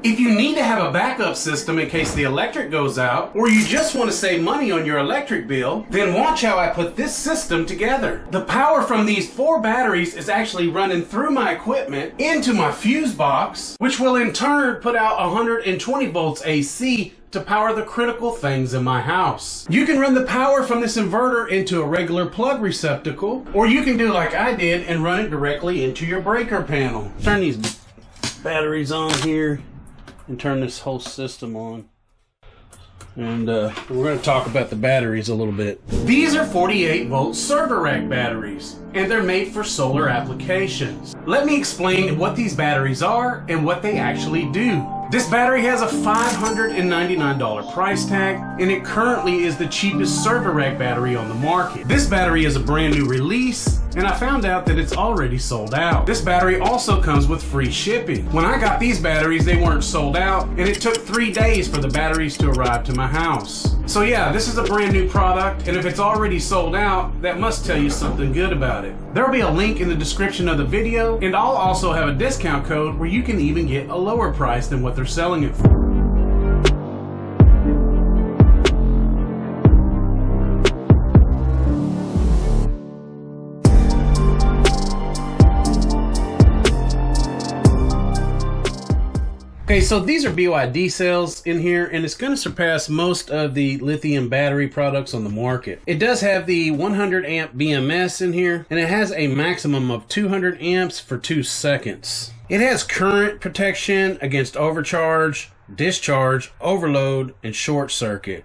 If you need to have a backup system in case the electric goes out, or you just want to save money on your electric bill, then watch how I put this system together. The power from these 4 batteries is actually running through my equipment into my fuse box, which will in turn put out 120 volts AC to power the critical things in my house. You can run the power from this inverter into a regular plug receptacle, or you can do like I did and run it directly into your breaker panel. Turn these batteries on here and turn this whole system on. And we're going to talk about the batteries a little bit. These are 48 volt server rack batteries, and they're made for solar applications. Let me explain what these batteries are and what they actually do. This battery has a $599 price tag, and it currently is the cheapest server rack battery on the market. This battery is a brand new release, and I found out that it's already sold out. This battery also comes with free shipping. When I got these batteries, they weren't sold out, and it took 3 days for the batteries to arrive to my house. So yeah, this is a brand new product, and if it's already sold out, that must tell you something good about it. There'll be a link in the description of the video, and I'll also have a discount code where you can even get a lower price than what they're selling it for. Okay, so these are BYD cells in here, and it's going to surpass most of the lithium battery products on the market. It does have the 100 amp BMS in here, and it has a maximum of 200 amps for 2 seconds. It has current protection against overcharge, discharge, overload, and short circuit.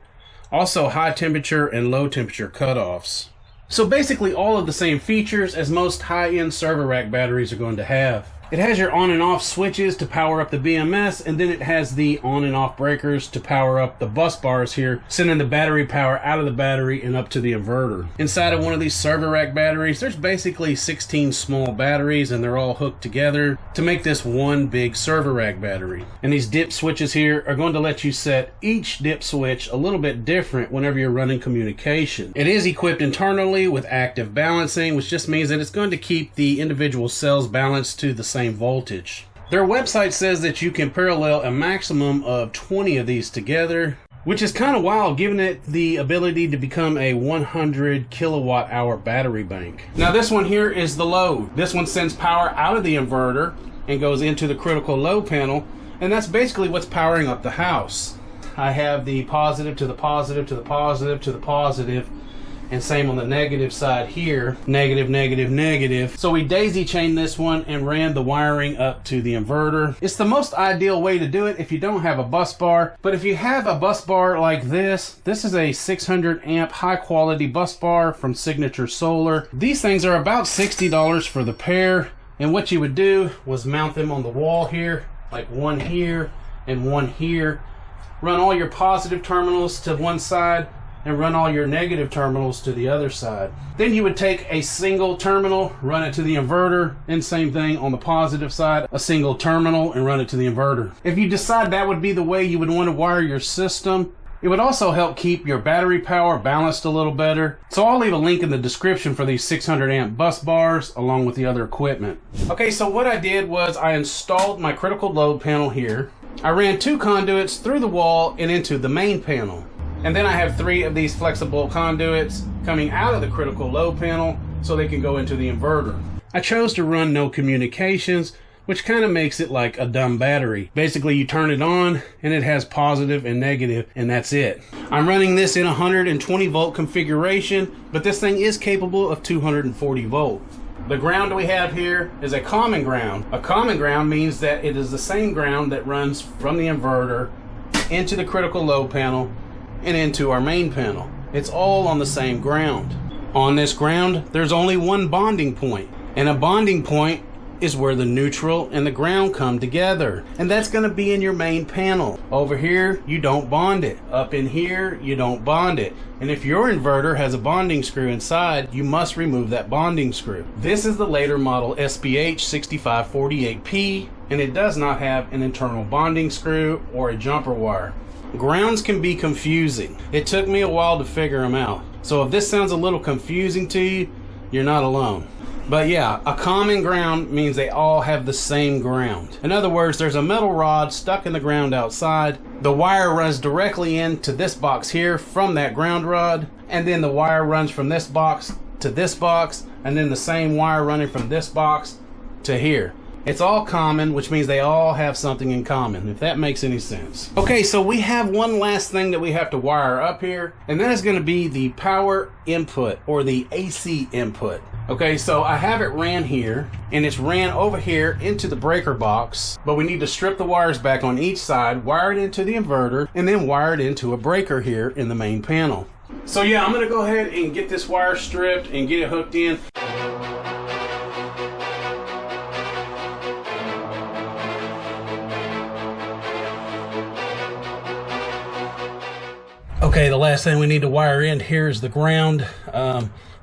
Also high temperature and low temperature cutoffs. So basically all of the same features as most high-end server rack batteries are going to have. It has your on and off switches to power up the BMS, and then it has the on and off breakers to power up the bus bars here, sending the battery power out of the battery and up to the inverter. Inside of one of these server rack batteries, there's basically 16 small batteries, and they're all hooked together to make this one big server rack battery. And these dip switches here are going to let you set each dip switch a little bit different whenever you're running communication. It is equipped internally with active balancing, which just means that it's going to keep the individual cells balanced to the same voltage. Their website says that you can parallel a maximum of 20 of these together, which is kind of wild given it the ability to become a 100 kilowatt hour battery bank. Now this one here is the load. This one sends power out of the inverter and goes into the critical load panel, and that's basically what's powering up the house. I have the positive to the positive to the positive to the positive, and same on the negative side here, negative, negative, negative. So we daisy chained this one and ran the wiring up to the inverter. It's the most ideal way to do it if you don't have a bus bar, but if you have a bus bar like this is a 600 amp high quality bus bar from Signature Solar. These things are about $60 for the pair, and what you would do was mount them on the wall here, like one here and one here. Run all your positive terminals to one side, and run all your negative terminals to the other side. Then you would take a single terminal, run it to the inverter, and same thing on the positive side, a single terminal, and run it to the inverter. If you decide that would be the way you would want to wire your system, it would also help keep your battery power balanced a little better. So I'll leave a link in the description for these 600 amp bus bars along with the other equipment. Okay, so what I did was I installed my critical load panel here. I ran 2 conduits through the wall and into the main panel. And then I have 3 of these flexible conduits coming out of the critical load panel so they can go into the inverter. I chose to run no communications, which kind of makes it like a dumb battery. Basically you turn it on and it has positive and negative, and that's it. I'm running this in 120 volt configuration, but this thing is capable of 240 volt. The ground we have here is a common ground. A common ground means that it is the same ground that runs from the inverter into the critical load panel and into our main panel. It's all on the same ground. On this ground, there's only one bonding point, and a bonding point is where the neutral and the ground come together, and that's going to be in your main panel. Over here, you don't bond it. Up in here, you don't bond it. And if your inverter has a bonding screw inside, you must remove that bonding screw. This is the later model SPH 6548P, and it does not have an internal bonding screw or a jumper wire. Grounds can be confusing. It took me a while to figure them out. So if this sounds a little confusing to you, you're not alone. But yeah, a common ground means they all have the same ground. In other words, there's a metal rod stuck in the ground outside. The wire runs directly into this box here from that ground rod, and then the wire runs from this box to this box, and then the same wire running from this box to here. It's all common, which means they all have something in common, if that makes any sense. Okay, so we have one last thing that we have to wire up here, and that is going to be the power input, or the AC input. Okay, so I have it ran here, and it's ran over here into the breaker box, but we need to strip the wires back on each side, wire it into the inverter, and then wire it into a breaker here in the main panel. So yeah, I'm going to go ahead and get this wire stripped and get it hooked in. Okay, the last thing we need to wire in here is the ground.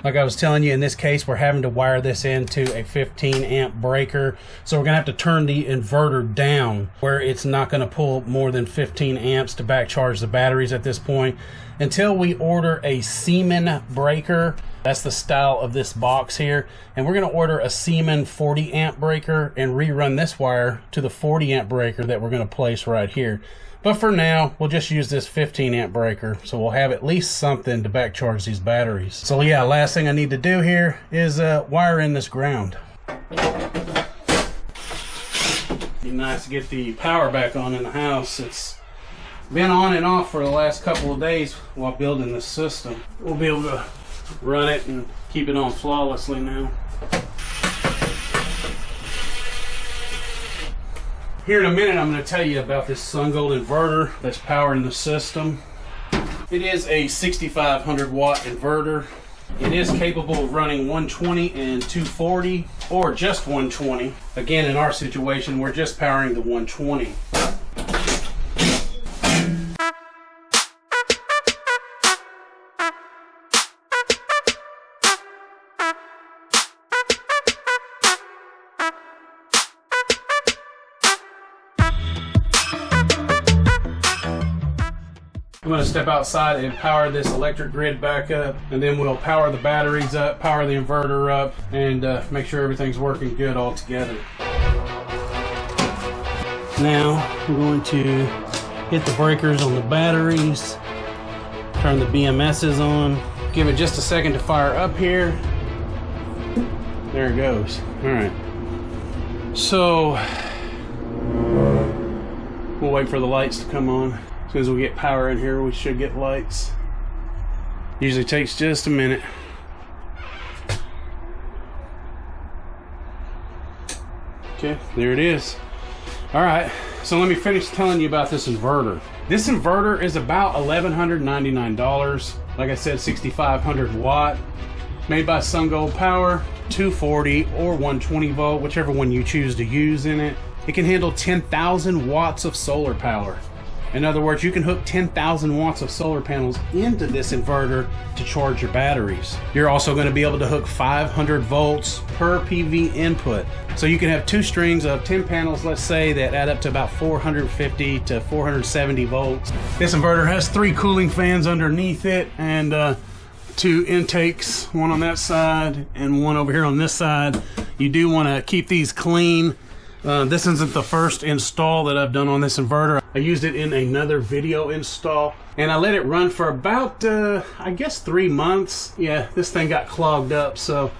Like I was telling you, in this case, we're having to wire this into a 15 amp breaker. So we're gonna have to turn the inverter down where it's not gonna pull more than 15 amps to back charge the batteries at this point until we order a Siemens breaker. That's the style of this box here. And we're gonna order a Siemens 40 amp breaker and rerun this wire to the 40 amp breaker that we're gonna place right here. But for now, we'll just use this 15 amp breaker, so we'll have at least something to back charge these batteries. So yeah, last thing I need to do here is wire in this ground. Be nice to get the power back on in the house. It's been on and off for the last couple of days while building this system. We'll be able to run it and keep it on flawlessly now. Here in a minute, I'm going to tell you about this SunGold inverter that's powering the system. It is a 6500 watt inverter. It is capable of running 120 and 240 or just 120. Again, in our situation, we're just powering the 120. I'm going to step outside and power this electric grid back up, and then we'll power the batteries up, power the inverter up, and make sure everything's working good all together. Now I'm going to hit the breakers on the batteries, turn the BMSs on, give it just a second to fire up here. There it goes. All right. So we'll wait for the lights to come on. As soon as we get power in here, we should get lights. Usually takes just a minute. Okay, there it is. All right, so let me finish telling you about this inverter. This inverter is about $1,199. Like I said, 6500 watt, made by SunGold Power, 240 or 120 volt, whichever one you choose to use in it. It can handle 10,000 watts of solar power. In other words, you can hook 10,000 watts of solar panels into this inverter to charge your batteries. You're also going to be able to hook 500 volts per PV input. So you can have two strings of 10 panels, let's say, that add up to about 450 to 470 volts. This inverter has 3 cooling fans underneath it and 2 intakes, one on that side and one over here on this side. You do want to keep these clean. This isn't the first install that I've done on this inverter. I used it in another video install, and I let it run for about, I guess 3 months. Yeah, this thing got clogged up, so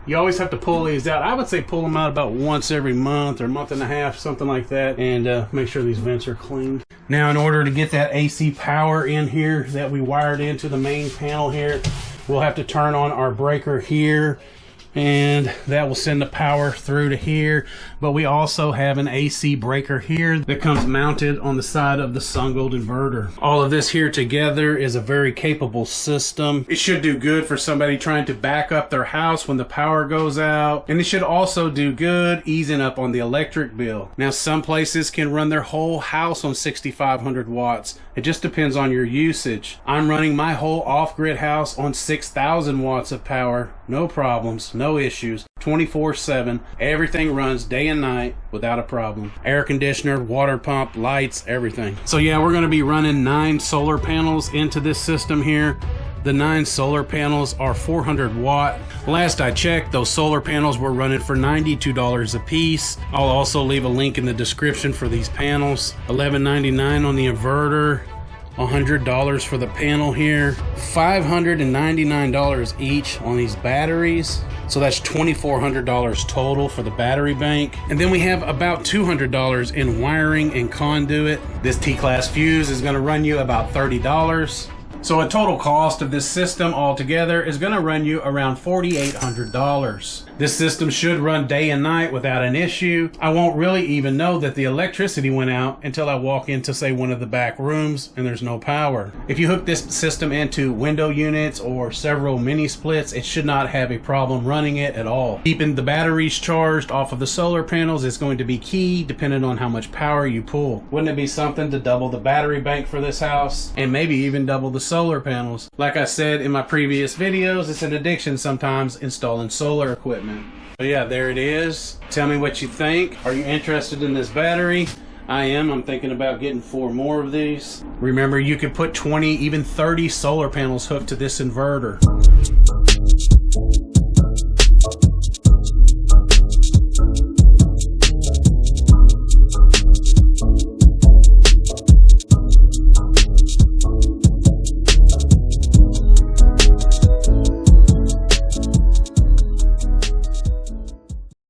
you always have to pull these out. I would say pull them out about once every month or month and a half, something like that, and make sure these vents are cleaned. Now, in order to get that AC power in here that we wired into the main panel here, we'll have to turn on our breaker here, and that will send the power through to here. But we also have an AC breaker here that comes mounted on the side of the SunGold inverter. All of this here together is a very capable system. It should do good for somebody trying to back up their house when the power goes out, and it should also do good easing up on the electric bill. Now, some places can run their whole house on 6500 watts. It just depends on your usage. I'm running my whole off-grid house on 6,000 watts of power. No problems, no issues, 24/7. Everything runs day and night without a problem. Air conditioner, water pump, lights, everything. So yeah, we're gonna be running 9 solar panels into this system here. The 9 solar panels are 400 watt. Last I checked, those solar panels were running for $92 a piece. I'll also leave a link in the description for these panels. $11.99 on the inverter, $100 for the panel here, $599 each on these batteries. So that's $2,400 total for the battery bank. And then we have about $200 in wiring and conduit. This T-class fuse is gonna run you about $30. So a total cost of this system altogether is going to run you around $4,800. This system should run day and night without an issue. I won't really even know that the electricity went out until I walk into, say, one of the back rooms and there's no power. If you hook this system into window units or several mini splits, it should not have a problem running it at all. Keeping the batteries charged off of the solar panels is going to be key depending on how much power you pull. Wouldn't it be something to double the battery bank for this house and maybe even double the solar panels? Like I said in my previous videos, it's an addiction sometimes installing solar equipment. But yeah, there it is. Tell me what you think. Are you interested in this battery? I am. I'm thinking about getting 4 more of these. Remember, you could put 20, even 30 solar panels hooked to this inverter.